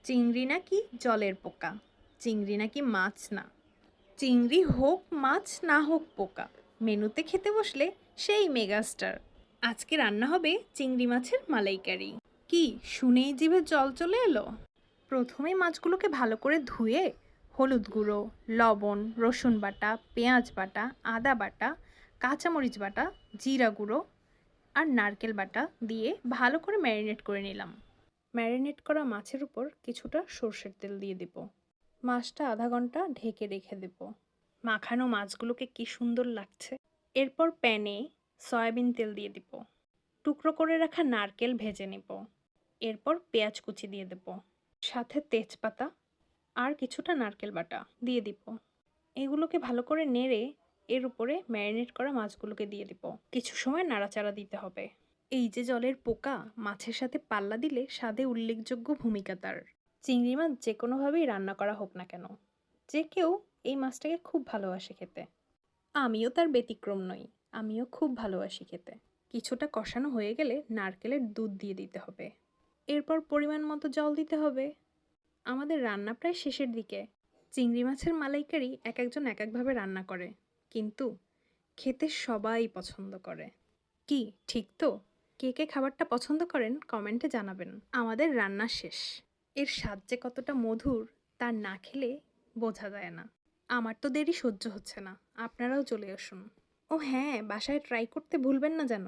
চিংড়ি নাকি জলের পোকা, চিংড়ি নাকি মাছ না। চিংড়ি হোক মাছ না হোক পোকা, মেনুতে খেতে বসলে সেই মেগাস্টার। আজকে রান্না হবে চিংড়ি মাছের মালাইকারি। কি শুনেই জিভে জল চলে এলো। প্রথমে মাছগুলোকে ভালো করে ধুয়ে হলুদ গুঁড়ো, লবণ, রসুন বাটা, পেঁয়াজ বাটা, আদা বাটা, কাঁচামরিচ বাটা, জিরা গুঁড়ো আর নারকেল বাটা দিয়ে ভালো করে ম্যারিনেট করে নিলাম। ম্যারিনেট করা মাছের উপর কিছুটা সর্ষের তেল দিয়ে দিব। মাছটা আধা ঘন্টা ঢেকে রেখে দেব। মাখানো মাছগুলোকে কি সুন্দর লাগছে। এরপর প্যানে সয়াবিন তেল দিয়ে দিব। টুকরো করে রাখা নারকেল ভেজে নেব। এরপর পেঁয়াজ কুচি দিয়ে দেব, সাথে তেজপাতা আর কিছুটা নারকেল বাটা দিয়ে দিব। এগুলোকে ভালো করে নেড়ে এর উপরে ম্যারিনেট করা মাছগুলোকে দিয়ে দিব। কিছু সময় নাড়াচাড়া দিতে হবে। এই যে জলের পোকা, মাছের সাথে পাল্লা দিলে স্বাদে উল্লেখযোগ্য ভূমিকা তার। চিংড়ি মাছ যে কোনোভাবেই রান্না করা হোক না কেন, যে কেউ এই মাছটাকে খুব ভালোবাসে খেতে। আমিও তার ব্যতিক্রম নই, আমিও খুব ভালোবাসি খেতে। কিছুটা কষানো হয়ে গেলে নারকেলের দুধ দিয়ে দিতে হবে। এরপর পরিমাণ মতো জল দিতে হবে। আমাদের রান্না প্রায় শেষের দিকে। চিংড়ি মাছের মালাইকারি এক একজন এক একভাবে রান্না করে, কিন্তু খেতে সবাই পছন্দ করে। কি ঠিক তো? কে কে খাবারটা পছন্দ করেন কমেন্টে জানাবেন। আমাদের রান্না শেষ। এর স্বাদ যে কতটা মধুর তা না খেলে বোঝা যায় না। আমার তো দেরি সহ্য হচ্ছে না, আপনারাও চলে আসুন। ও হ্যাঁ, বাসায় ট্রাই করতে ভুলবেন না যেন।